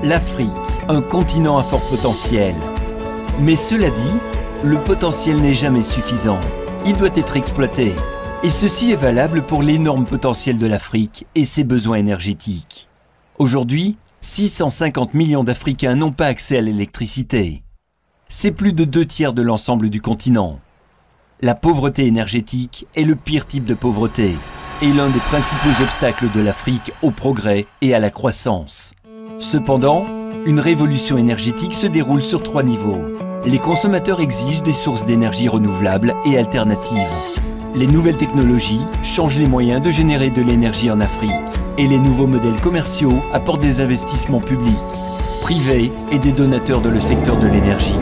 l'Afrique, un continent à fort potentiel. Mais cela dit, le potentiel n'est jamais suffisant. Il doit être exploité. Et ceci est valable pour l'énorme potentiel de l'Afrique et ses besoins énergétiques. Aujourd'hui, 650 millions d'Africains n'ont pas accès à l'électricité. C'est plus de 2/3 de l'ensemble du continent. La pauvreté énergétique est le pire type de pauvreté et l'un des principaux obstacles de l'Afrique au progrès et à la croissance. Cependant, une révolution énergétique se déroule sur 3 niveaux. Les consommateurs exigent des sources d'énergie renouvelables et alternatives. Les nouvelles technologies changent les moyens de générer de l'énergie en Afrique. Et les nouveaux modèles commerciaux apportent des investissements publics, privés et des donateurs dans le secteur de l'énergie.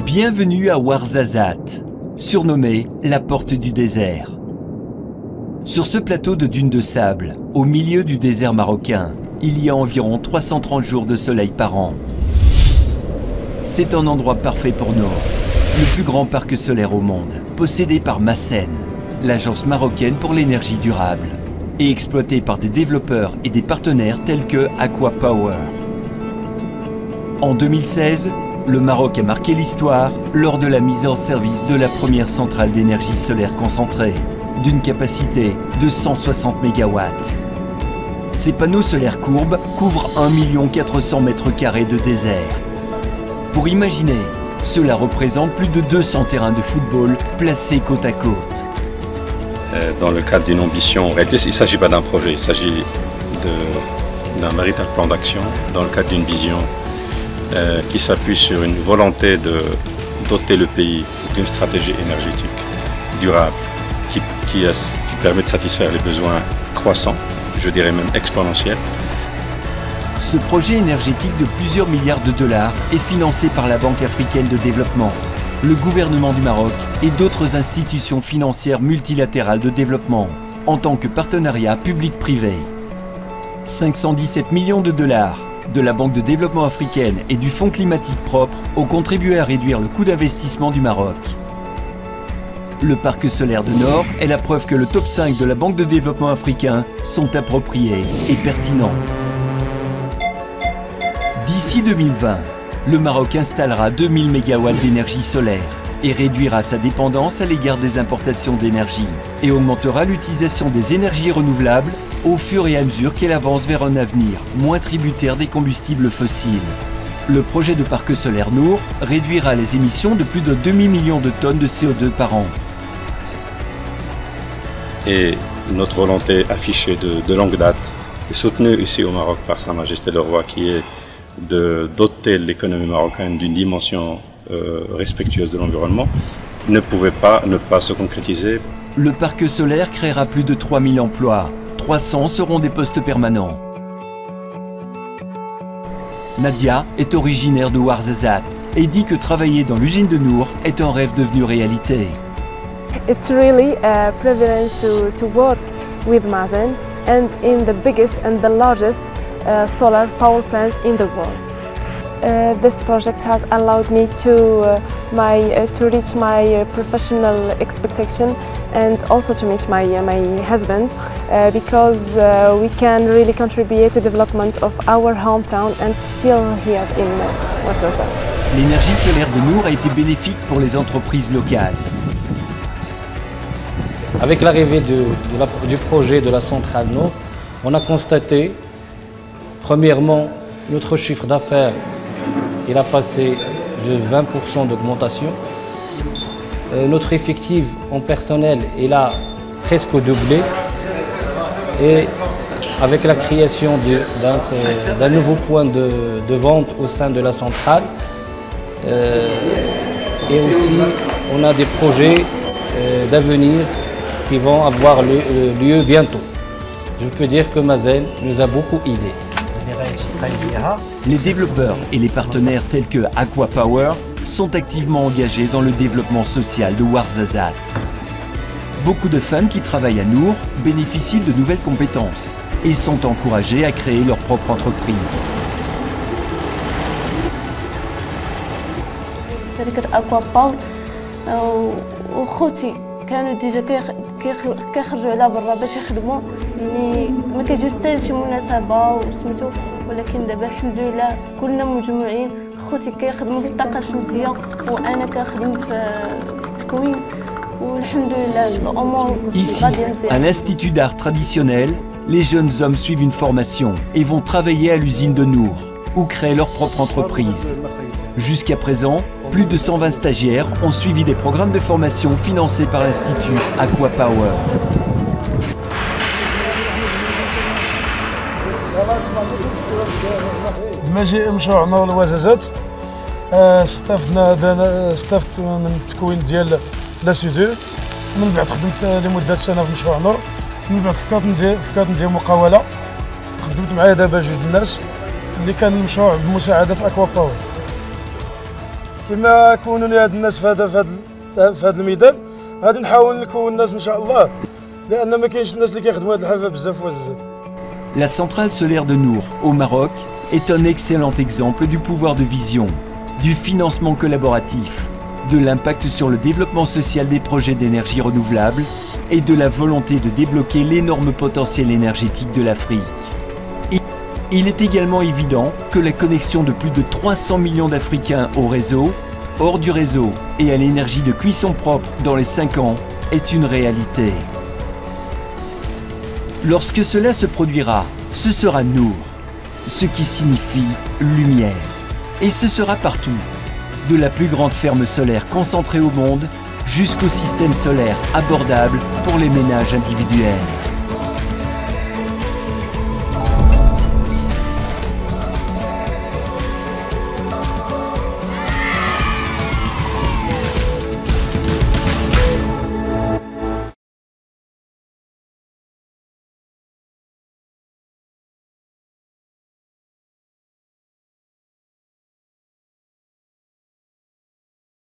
Bienvenue à Ouarzazate, surnommée la porte du désert. Sur ce plateau de dunes de sable, au milieu du désert marocain, il y a environ 330 jours de soleil par an. C'est un endroit parfait pour Noor, le plus grand parc solaire au monde, possédé par Massen, l'agence marocaine pour l'énergie durable, et exploité par des développeurs et des partenaires tels que Aqua Power. En 2016, le Maroc a marqué l'histoire lors de la mise en service de la première centrale d'énergie solaire concentrée, d'une capacité de 160 MW. Ces panneaux solaires courbes couvrent 1 400 000 m² de désert. Pour imaginer, cela représente plus de 200 terrains de football placés côte à côte. Dans le cadre d'une ambition, en réalité, il ne s'agit pas d'un projet, il s'agit d'un véritable plan d'action dans le cadre d'une vision qui s'appuie sur une volonté de doter le pays d'une stratégie énergétique durable qui permet de satisfaire les besoins croissants, je dirais même exponentiels. Ce projet énergétique de plusieurs milliards de dollars est financé par la Banque africaine de développement, le gouvernement du Maroc et d'autres institutions financières multilatérales de développement, en tant que partenariat public-privé. 517 millions de dollars de la Banque de développement africaine et du Fonds climatique propre ont contribué à réduire le coût d'investissement du Maroc. Le parc solaire de Noor est la preuve que le top 5 de la Banque de développement africain sont appropriés et pertinents. D'ici 2020, le Maroc installera 2000 MW d'énergie solaire et réduira sa dépendance à l'égard des importations d'énergie et augmentera l'utilisation des énergies renouvelables au fur et à mesure qu'elle avance vers un avenir moins tributaire des combustibles fossiles. Le projet de parc solaire Noor réduira les émissions de plus de 2,5 millions de tonnes de CO2 par an. Et notre volonté affichée de longue date, et soutenue ici au Maroc par Sa Majesté le Roi, qui est de doter l'économie marocaine d'une dimension respectueuse de l'environnement, ne pouvait pas ne pas se concrétiser. Le parc solaire créera plus de 3000 emplois. 300 seront des postes permanents. Nadia est originaire de Ouarzazate et dit que travailler dans l'usine de Noor est un rêve devenu réalité. It's really a privilege to work with Mazen and in the biggest and the largest solar power plant in the world. This project has allowed me to reach my professional expectation and also to meet my husband because we can really contribute to the development of our hometown and still here in Ouarzazate. L'énergie solaire de Noor a été bénéfique pour les entreprises locales. Avec l'arrivée du projet de la centrale Noor, on a constaté, premièrement, notre chiffre d'affaires il a passé de 20% d'augmentation. Notre effectif en personnel il a presque doublé. Et avec la création d'un nouveau point de vente au sein de la centrale, et aussi on a des projets d'avenir qui vont avoir lieu bientôt. Je peux dire que Mazen nous a beaucoup aidés. Les développeurs et les partenaires tels que Aqua Power sont activement engagés dans le développement social de Ouarzazate. Beaucoup de femmes qui travaillent à Noor bénéficient de nouvelles compétences et sont encouragées à créer leur propre entreprise. شركة أكوا باور وأخوتي كانوا ديجا كيخرجوا على برا باش يخدموا، يعني ما كيجيوش حتى شي مناسبه وسميتو، ولكن دابا الحمد لله كلنا مجموعين. خوتي كيخدموا في الطاقه الشمسيه وانا كنخدم في التكوين، والحمد لله الامور Ici, غاديه à مزيان. l'Institut d'art traditionnel, les jeunes hommes suivent une formation et vont travailler à l'usine de Nour, ou créer leur propre entreprise. Jusqu'à présent, plus de 120 stagiaires ont suivi des programmes de formation financés par l'Institut Aquapower. مشروعنا الوزازات استفدت من التكوين ديال لاسيدو. من بعد خدمت لمده سنه في مشروعنا. من بعد فكرت ندير مقاوله. خدمت معايا دابا جوج الناس اللي كان المشروع بمساعده اكوا باور. كما كونوا هاد الناس في هذا الميدان غادي نحاول نكون الناس ان شاء الله، لان ما كاينش الناس اللي كيخدموا هذه الحرفه بزاف في وزازات. La centrale solaire de Nour, au Maroc, est un excellent exemple du pouvoir de vision, du financement collaboratif, de l'impact sur le développement social des projets d'énergie renouvelable et de la volonté de débloquer l'énorme potentiel énergétique de l'Afrique. Il est également évident que la connexion de plus de 300 millions d'Africains au réseau, hors du réseau et à l'énergie de cuisson propre dans les 5 ans est une réalité. Lorsque cela se produira, ce sera Nour, ce qui signifie lumière. Et ce sera partout, de la plus grande ferme solaire concentrée au monde jusqu'au système solaire abordable pour les ménages individuels.